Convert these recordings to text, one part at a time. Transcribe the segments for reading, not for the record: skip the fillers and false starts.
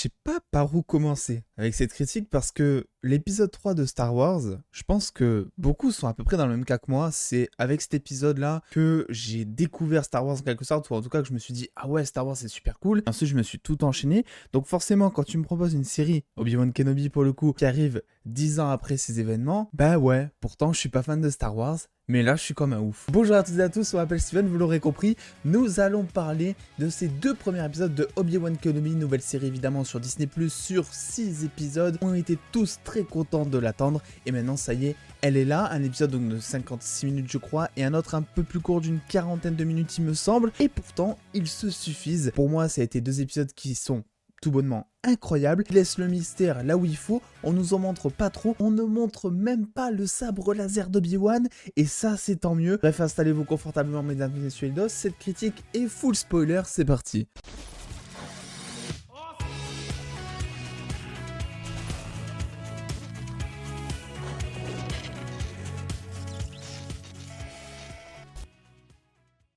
sais pas par où commencer avec cette critique parce que l'épisode 3 de Star Wars, je pense que beaucoup sont à peu près dans le même cas que moi. C'est avec cet épisode-là que j'ai découvert Star Wars en quelque sorte, ou en tout cas que je me suis dit « Ah ouais, Star Wars c'est super cool ». Ensuite, je me suis tout enchaîné. Donc forcément, quand tu me proposes une série, Obi-Wan Kenobi pour le coup, qui arrive 10 ans après ces événements, bah ouais, pourtant je suis pas fan de Star Wars, mais là je suis comme un ouf. Bonjour à toutes et à tous, on m'appelle Steven, vous l'aurez compris, nous allons parler de ces deux premiers épisodes de Obi-Wan Kenobi, nouvelle série évidemment sur Disney+, sur 6 épisodes. On était tous très contents de l'attendre, et maintenant ça y est, elle est là, un épisode donc de 56 minutes je crois, et un autre un peu plus court d'une quarantaine de minutes il me semble, et pourtant ils se suffisent. Pour moi ça a été deux épisodes qui sont tout bonnement incroyable, il laisse le mystère là où il faut, on nous en montre pas trop, on ne montre même pas le sabre laser d'Obi-Wan, et ça c'est tant mieux. Bref, installez-vous confortablement mesdames et messieurs les dos, cette critique est full spoiler, c'est parti.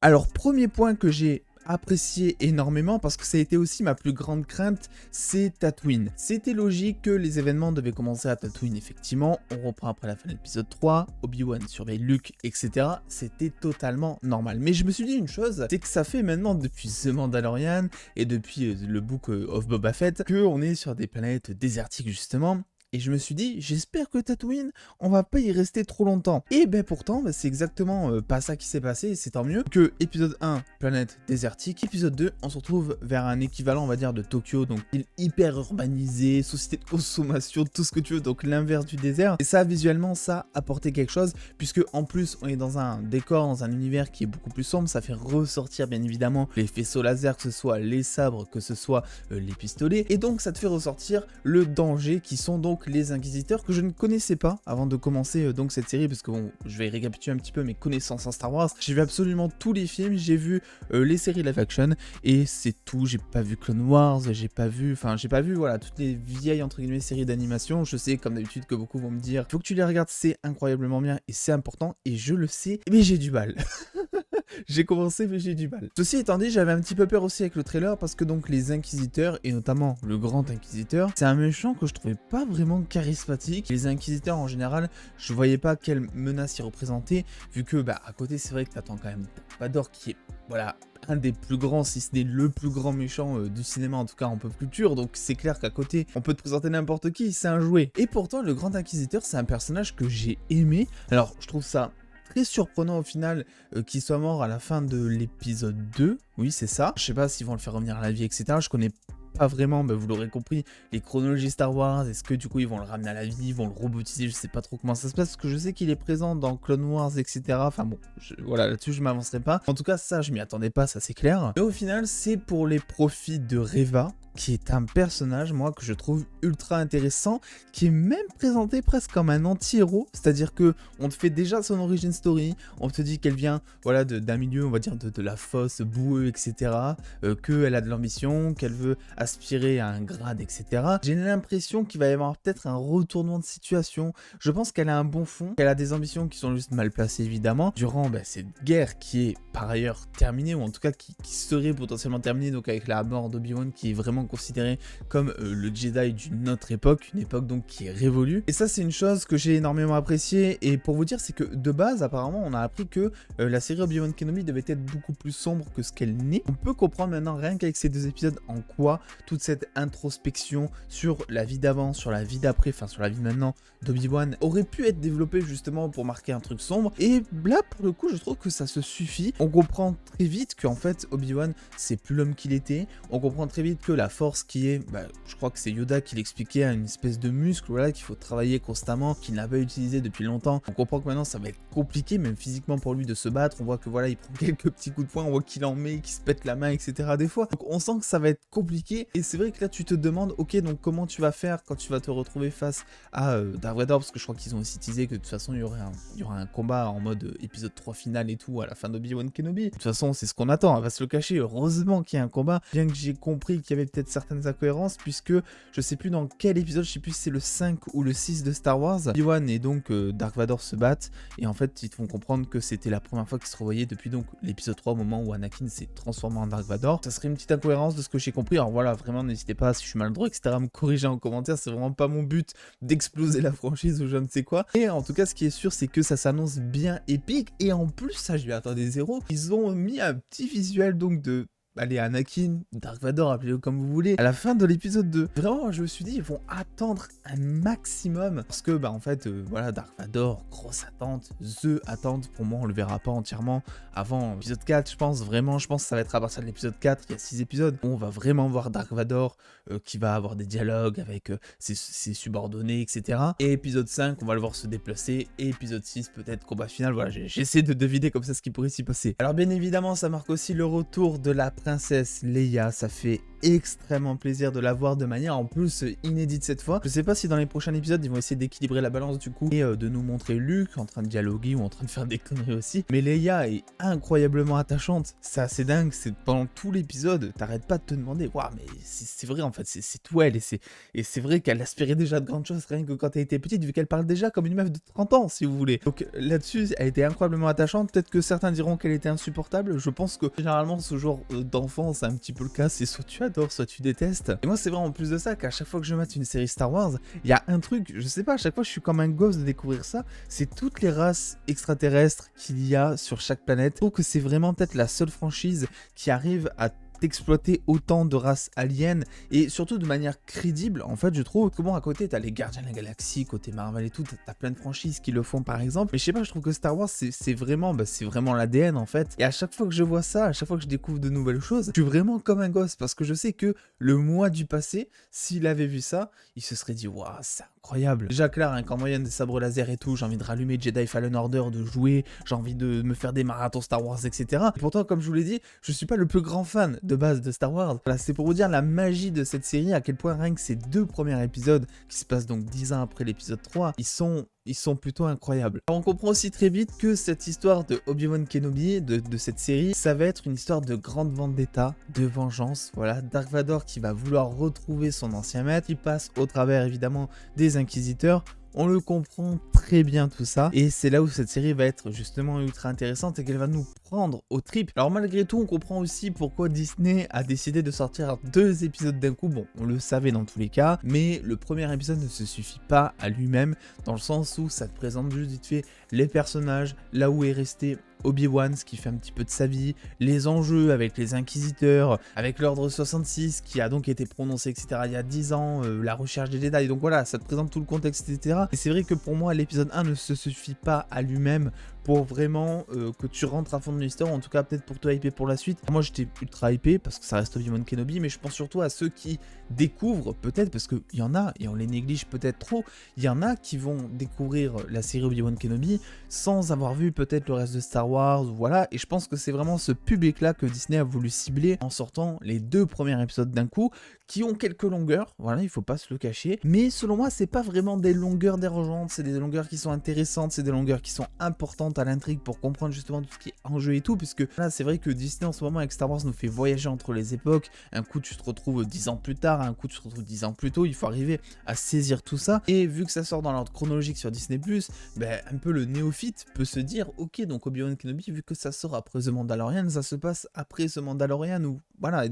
Alors premier point que j'ai apprécié énormément parce que ça a été aussi ma plus grande crainte, c'est Tatooine. C'était logique que les événements devaient commencer à Tatooine effectivement, on reprend après la fin de l'épisode 3, Obi-Wan surveille Luke, etc. C'était totalement normal. Mais je me suis dit une chose, c'est que ça fait maintenant depuis The Mandalorian et depuis le Book of Boba Fett qu'on est sur des planètes désertiques justement. Et je me suis dit, j'espère que Tatooine, on va pas y rester trop longtemps. Et ben pourtant, c'est exactement pas ça qui s'est passé, et c'est tant mieux. Que épisode 1, planète désertique. Épisode 2, on se retrouve vers un équivalent, on va dire, de Tokyo. Donc, île hyper urbanisée, société de consommation, tout ce que tu veux. Donc, l'inverse du désert. Et ça, visuellement, ça apportait quelque chose. Puisque, en plus, on est dans un décor, dans un univers qui est beaucoup plus sombre. Ça fait ressortir, bien évidemment, les faisceaux laser, que ce soit les sabres, que ce soit les pistolets. Et donc, ça te fait ressortir le danger qui sont donc les Inquisiteurs que je ne connaissais pas avant de commencer donc cette série, parce que bon, je vais récapituler un petit peu mes connaissances en Star Wars. J'ai vu absolument tous les films, j'ai vu les séries live action et c'est tout. J'ai pas vu Clone Wars, j'ai pas vu voilà toutes les vieilles entre guillemets séries d'animation. Je sais comme d'habitude que beaucoup vont me dire faut que tu les regardes, c'est incroyablement bien et c'est important, et je le sais, mais j'ai du mal. J'ai commencé mais j'ai du mal. Ceci étant dit, j'avais un petit peu peur aussi avec le trailer parce que donc les Inquisiteurs, et notamment le Grand Inquisiteur, c'est un méchant que je trouvais pas vraiment charismatique. Les Inquisiteurs en général, je voyais pas quelle menace ils représentaient, vu que bah à côté c'est vrai que t'attends quand même Vador qui est voilà un des plus grands, si ce n'est le plus grand méchant du cinéma, en tout cas en pop culture, donc c'est clair qu'à côté on peut te présenter n'importe qui, c'est un jouet. Et pourtant le Grand Inquisiteur c'est un personnage que j'ai aimé. Alors je trouve ça très surprenant au final qu'il soit mort à la fin de l'épisode 2, oui c'est ça. Je sais pas s'ils vont le faire revenir à la vie, etc. Je connais pas vraiment, vous l'aurez compris, les chronologies Star Wars. Est-ce que du coup ils vont le ramener à la vie, ils vont le robotiser, je sais pas trop comment ça se passe, parce que je sais qu'il est présent dans Clone Wars, etc. Enfin bon, voilà, là-dessus je m'avancerai pas. En tout cas ça je m'y attendais pas, ça c'est clair. Et au final c'est pour les profits de Reva, qui est un personnage, moi, que je trouve ultra intéressant, qui est même présenté presque comme un anti-héros, c'est-à-dire que on te fait déjà son origin story, on te dit qu'elle vient, voilà, d'un milieu, on va dire, de la fosse, boueux, etc., qu'elle a de l'ambition, qu'elle veut aspirer à un grade, etc. J'ai l'impression qu'il va y avoir peut-être un retournement de situation. Je pense qu'elle a un bon fond, qu'elle a des ambitions qui sont juste mal placées, évidemment, durant cette guerre qui est par ailleurs terminée, ou en tout cas qui serait potentiellement terminée, donc avec la mort d'Obi-Wan, qui est vraiment considéré comme le Jedi d'une autre époque, une époque donc qui est révolue. Et ça c'est une chose que j'ai énormément appréciée, et pour vous dire c'est que de base apparemment on a appris que la série Obi-Wan Kenobi devait être beaucoup plus sombre que ce qu'elle n'est. On peut comprendre maintenant rien qu'avec ces deux épisodes en quoi toute cette introspection sur la vie d'avant, sur la vie d'après, enfin sur la vie de maintenant d'Obi-Wan aurait pu être développée justement pour marquer un truc sombre, et là pour le coup je trouve que ça se suffit. On comprend très vite qu'en fait Obi-Wan c'est plus l'homme qu'il était, on comprend très vite que la force qui est, je crois que c'est Yoda qui l'expliquait, à une espèce de muscle, voilà, qu'il faut travailler constamment, qu'il n'a pas utilisé depuis longtemps. On comprend que maintenant ça va être compliqué, même physiquement pour lui de se battre. On voit que voilà, il prend quelques petits coups de poing, on voit qu'il en met, qu'il se pète la main, etc. des fois. Donc on sent que ça va être compliqué, et c'est vrai que là tu te demandes, ok, donc comment tu vas faire quand tu vas te retrouver face à Darth Vader, parce que je crois qu'ils ont aussi teasé que de toute façon il y aura un combat en mode épisode 3 final et tout à la fin d'Obi-Wan Kenobi. De toute façon c'est ce qu'on attend, on va se le cacher, heureusement qu'il y a un combat, bien que j'ai compris qu'il y avait peut-être peut-être certaines incohérences, puisque je sais plus dans quel épisode, je sais plus si c'est le 5 ou le 6 de Star Wars, Obi-Wan et donc Dark Vador se battent, et en fait ils te font comprendre que c'était la première fois qu'ils se revoyaient depuis donc l'épisode 3 au moment où Anakin s'est transformé en Dark Vador. Ça serait une petite incohérence de ce que j'ai compris, alors voilà, vraiment n'hésitez pas si je suis maladroit etc à me corriger en commentaire, c'est vraiment pas mon but d'exploser la franchise ou je ne sais quoi. Et en tout cas ce qui est sûr c'est que ça s'annonce bien épique, et en plus ça je lui attendais zéro, ils ont mis un petit visuel donc de allez, Anakin, Dark Vador, appelez-le comme vous voulez, à la fin de l'épisode 2. Vraiment, je me suis dit, ils vont attendre un maximum. Parce que, bah, en fait, voilà, Dark Vador, grosse attente, attente. Pour moi, on le verra pas entièrement avant l'épisode 4, je pense. Vraiment, je pense que ça va être à partir de l'épisode 4, il y a 6 épisodes. On va vraiment voir Dark Vador qui va avoir des dialogues avec ses subordonnés, etc. Et épisode 5, on va le voir se déplacer. Et épisode 6, peut-être combat final. Voilà, j'essaie de deviner comme ça ce qui pourrait s'y passer. Alors, bien évidemment, ça marque aussi le retour de la princesse Leia, ça fait extrêmement plaisir de la voir de manière en plus inédite cette fois. Je sais pas si dans les prochains épisodes ils vont essayer d'équilibrer la balance du coup et de nous montrer Luke en train de dialoguer ou en train de faire des conneries aussi. Mais Leia est incroyablement attachante, c'est assez dingue, c'est pendant tout l'épisode, t'arrêtes pas de te demander, waouh mais c'est vrai en fait, c'est tout elle et c'est vrai qu'elle aspirait déjà de grandes choses rien que quand elle était petite vu qu'elle parle déjà comme une meuf de 30 ans si vous voulez. Donc là-dessus elle était incroyablement attachante, peut-être que certains diront qu'elle était insupportable, je pense que généralement ce genre d'enfant c'est un petit peu le cas, c'est soit tu adores, soit tu détestes. Et moi, c'est vraiment en plus de ça qu'à chaque fois que je mate une série Star Wars, il y a un truc, je sais pas, à chaque fois je suis comme un gosse de découvrir ça, c'est toutes les races extraterrestres qu'il y a sur chaque planète. Je trouve que c'est vraiment peut-être la seule franchise qui arrive à d'exploiter autant de races aliens et surtout de manière crédible en fait je trouve que bon à côté t'as les Gardiens de la Galaxie côté Marvel et tout, t'as plein de franchises qui le font par exemple, mais je sais pas, je trouve que Star Wars c'est vraiment l'ADN en fait, et à chaque fois que je vois ça, à chaque fois que je découvre de nouvelles choses, je suis vraiment comme un gosse parce que je sais que le moi du passé, s'il avait vu ça, il se serait dit waouh c'est incroyable. Déjà clair, hein, qu'en moyenne des sabres laser et tout, j'ai envie de rallumer Jedi Fallen Order, de jouer, j'ai envie de me faire des marathons Star Wars etc. Et pourtant comme je vous l'ai dit, je suis pas le plus grand fan de base de Star Wars. Voilà, c'est pour vous dire la magie de cette série, à quel point rien que ces 2 premiers épisodes, qui se passent donc 10 ans après l'épisode 3, ils sont plutôt incroyables. Alors on comprend aussi très vite que cette histoire de Obi-Wan Kenobi, de cette série, ça va être une histoire de grande vendetta, de vengeance. Voilà, Dark Vador qui va vouloir retrouver son ancien maître, qui passe au travers évidemment des Inquisiteurs. On le comprend très bien tout ça, et c'est là où cette série va être justement ultra intéressante et qu'elle va nous prendre aux tripes. Alors malgré tout, on comprend aussi pourquoi Disney a décidé de sortir 2 épisodes d'un coup. Bon, on le savait dans tous les cas, mais le premier épisode ne se suffit pas à lui-même, dans le sens où ça te présente juste vite fait les personnages, là où est resté Obi-Wan, ce qui fait un petit peu de sa vie, les enjeux avec les Inquisiteurs, avec l'Ordre 66 qui a donc été prononcé, etc. il y a 10 ans, la recherche des Jedi, donc voilà, ça te présente tout le contexte, etc. Et c'est vrai que pour moi, l'épisode 1 ne se suffit pas à lui-même pour vraiment que tu rentres à fond de l'histoire, en tout cas peut-être pour te hyper pour la suite. Moi j'étais ultra hypé parce que ça reste Obi-Wan Kenobi, mais je pense surtout à ceux qui découvrent peut-être, parce qu'il y en a, et on les néglige peut-être trop, il y en a qui vont découvrir la série Obi-Wan Kenobi sans avoir vu peut-être le reste de Star Wars, voilà, et je pense que c'est vraiment ce public-là que Disney a voulu cibler en sortant les 2 premiers épisodes d'un coup, qui ont quelques longueurs, voilà, il faut pas se le cacher, mais selon moi c'est pas vraiment des longueurs dérangeantes, c'est des longueurs qui sont intéressantes, c'est des longueurs qui sont importantes à l'intrigue pour comprendre justement tout ce qui est en jeu et tout, puisque là c'est vrai que Disney en ce moment avec Star Wars nous fait voyager entre les époques, un coup tu te retrouves 10 ans plus tard, un coup tu te retrouves 10 ans plus tôt, il faut arriver à saisir tout ça, et vu que ça sort dans l'ordre chronologique sur Disney+, ben, un peu le néophyte peut se dire, ok donc Obi-Wan Kenobi, vu que ça sort après The Mandalorian, ça se passe après The Mandalorian, ou voilà,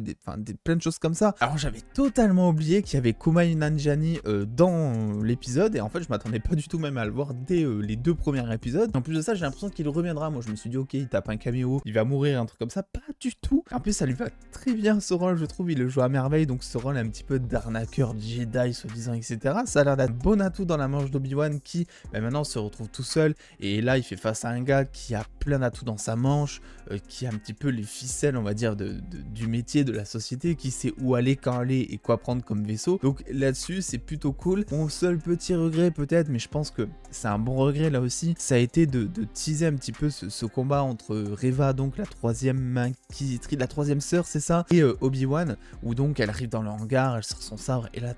plein de choses comme ça. Alors j'avais totalement oublié qu'il y avait Kumail Nanjiani dans l'épisode, et en fait je m'attendais pas du tout même à le voir dès les 2 premiers épisodes. En plus de ça, j'ai l'impression qu'il reviendra. Moi je me suis dit ok, il tape un caméo, il va mourir, un truc comme ça, pas du tout. En plus ça lui va très bien ce rôle, je trouve, il le joue à merveille, donc ce rôle un petit peu d'arnaqueur Jedi soi-disant, etc. Ça a l'air d'être bon atout dans la manche d'Obi-Wan qui maintenant se retrouve tout seul, et là il fait face à un gars qui a plein d'atouts dans sa manche, qui a un petit peu les ficelles on va dire du métier, de la société, qui sait où aller, quand aller et quoi prendre comme vaisseau. Donc là-dessus c'est plutôt cool. Mon seul petit regret peut-être, mais je pense que c'est un bon regret là aussi, ça a été de teaser un petit peu ce combat entre Reva, donc la 3e inquisitrice, la 3e sœur c'est ça, et Obi-Wan, où donc elle arrive dans le hangar, elle sort son sabre, et là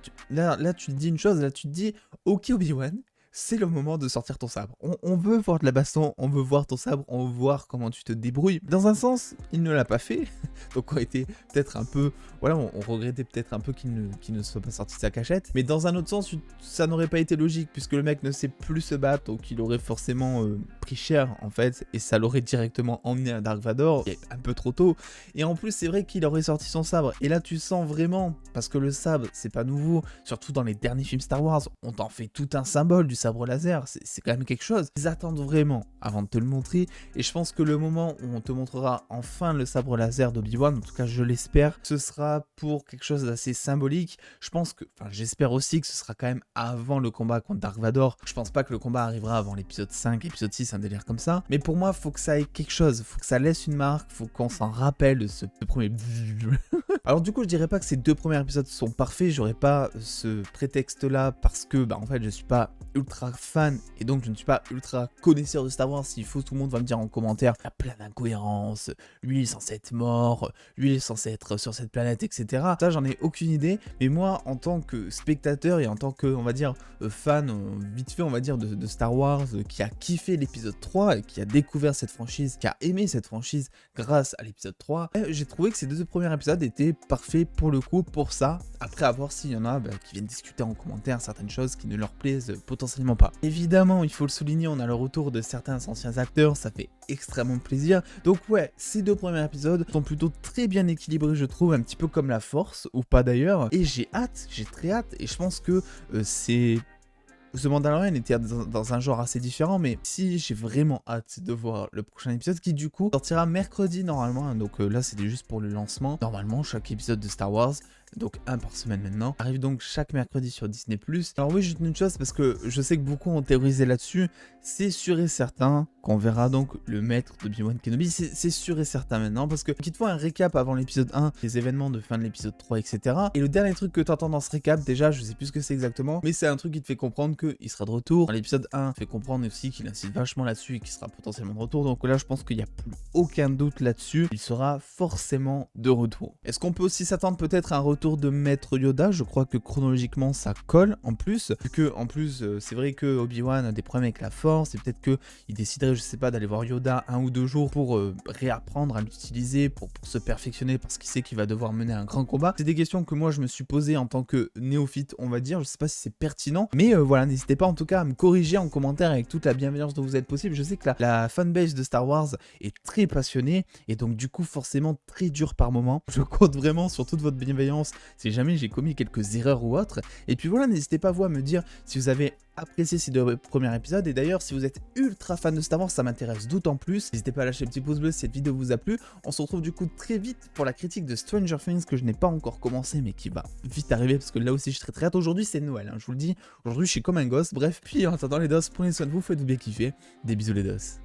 tu te dis une chose, là tu te dis ok Obi-Wan, c'est le moment de sortir ton sabre. On veut voir de la baston, on veut voir ton sabre, on veut voir comment tu te débrouilles. Dans un sens, il ne l'a pas fait, donc on était peut-être un peu, voilà, on regrettait peut-être un peu qu'il ne soit pas sorti de sa cachette, mais dans un autre sens, ça n'aurait pas été logique, puisque le mec ne sait plus se battre, donc il aurait forcément pris cher, en fait, et ça l'aurait directement emmené à Dark Vador, un peu trop tôt, et en plus, c'est vrai qu'il aurait sorti son sabre, et là, tu sens vraiment, parce que le sabre, c'est pas nouveau, surtout dans les derniers films Star Wars, on t'en fait tout un symbole du sabre laser, c'est quand même quelque chose. Ils attendent vraiment avant de te le montrer, et je pense que le moment où on te montrera enfin le sabre laser d'Obi-Wan, en tout cas je l'espère, ce sera pour quelque chose d'assez symbolique. Je pense que, enfin j'espère aussi que ce sera quand même avant le combat contre Dark Vador. Je pense pas que le combat arrivera avant l'épisode 5, épisode 6, un délire comme ça, mais pour moi faut que ça ait quelque chose, faut que ça laisse une marque, faut qu'on s'en rappelle de ce premier... Alors du coup je dirais pas que ces 2 premiers épisodes sont parfaits, j'aurais pas ce prétexte là parce que en fait je suis pas ultra fan et donc je ne suis pas ultra connaisseur de Star Wars. S'il faut, tout le monde va me dire en commentaire, il y a plein d'incohérences, lui il est censé être mort, lui il est censé être sur cette planète, etc. Ça j'en ai aucune idée, mais moi en tant que spectateur et en tant que, on va dire, fan, vite fait on va dire de Star Wars, qui a kiffé l'épisode 3 et qui a découvert cette franchise, qui a aimé cette franchise grâce à l'épisode 3, j'ai trouvé que ces 2 premiers épisodes étaient parfaits pour le coup, pour ça. Après à voir s'il y en a qui viennent discuter en commentaire certaines choses qui ne leur plaisent potentiellement pas. Évidemment, il faut le souligner, on a le retour de certains anciens acteurs, ça fait extrêmement plaisir. Donc ouais, ces 2 premiers épisodes sont plutôt très bien équilibrés, je trouve, un petit peu comme la Force, ou pas d'ailleurs. Et j'ai hâte, j'ai très hâte, et je pense que c'est... The Mandalorian était dans un genre assez différent, mais si j'ai vraiment hâte de voir le prochain épisode qui du coup sortira mercredi normalement, donc là c'était juste pour le lancement. Normalement chaque épisode de Star Wars, donc un par semaine maintenant, arrive donc chaque mercredi sur Disney+. Alors oui, juste une chose, parce que je sais que beaucoup ont théorisé là-dessus, c'est sûr et certain qu'on verra donc le maître d'Obi-Wan Kenobi, c'est sûr et certain maintenant, parce que qu'il te faut un récap avant l'épisode 1, les événements de fin de l'épisode 3, etc. Et le dernier truc que tu entends dans ce récap, déjà je sais plus ce que c'est exactement, mais c'est un truc qui te fait comprendre qu'il sera de retour. Dans l'épisode 1, fait comprendre aussi qu'il insiste vachement là-dessus et qu'il sera potentiellement de retour, donc là je pense qu'il n'y a plus aucun doute là-dessus, il sera forcément de retour. Est-ce qu'on peut aussi s'attendre peut-être à un retour de Maître Yoda? Je crois que chronologiquement ça colle en plus, vu que en plus c'est vrai que Obi-Wan a des problèmes avec la force, et peut-être qu'il déciderait, je sais pas, d'aller voir Yoda 1 ou 2 jours pour réapprendre à l'utiliser, pour se perfectionner, parce qu'il sait qu'il va devoir mener un grand combat. C'est des questions que moi je me suis posées en tant que néophyte, on va dire, je sais pas si c'est pertinent, mais voilà, n'hésitez pas en tout cas à me corriger en commentaire avec toute la bienveillance dont vous êtes possible. Je sais que la fanbase de Star Wars est très passionnée, et donc du coup forcément très dur par moment. Je compte vraiment sur toute votre bienveillance si jamais j'ai commis quelques erreurs ou autres. Et puis voilà, n'hésitez pas vous à me dire si vous avez apprécié ces 2 premiers épisodes, et d'ailleurs si vous êtes ultra fan de Star Wars, ça m'intéresse d'autant plus. N'hésitez pas à lâcher le petit pouce bleu si cette vidéo vous a plu. On se retrouve du coup très vite pour la critique de Stranger Things, que je n'ai pas encore commencé mais qui va vite arriver, parce que là aussi je suis très hâte. Aujourd'hui c'est Noël, hein, je vous le dis, aujourd'hui je suis comme un gosse. Bref, puis en attendant les dos, prenez soin de vous, faites-vous bien kiffer, des bisous les dos.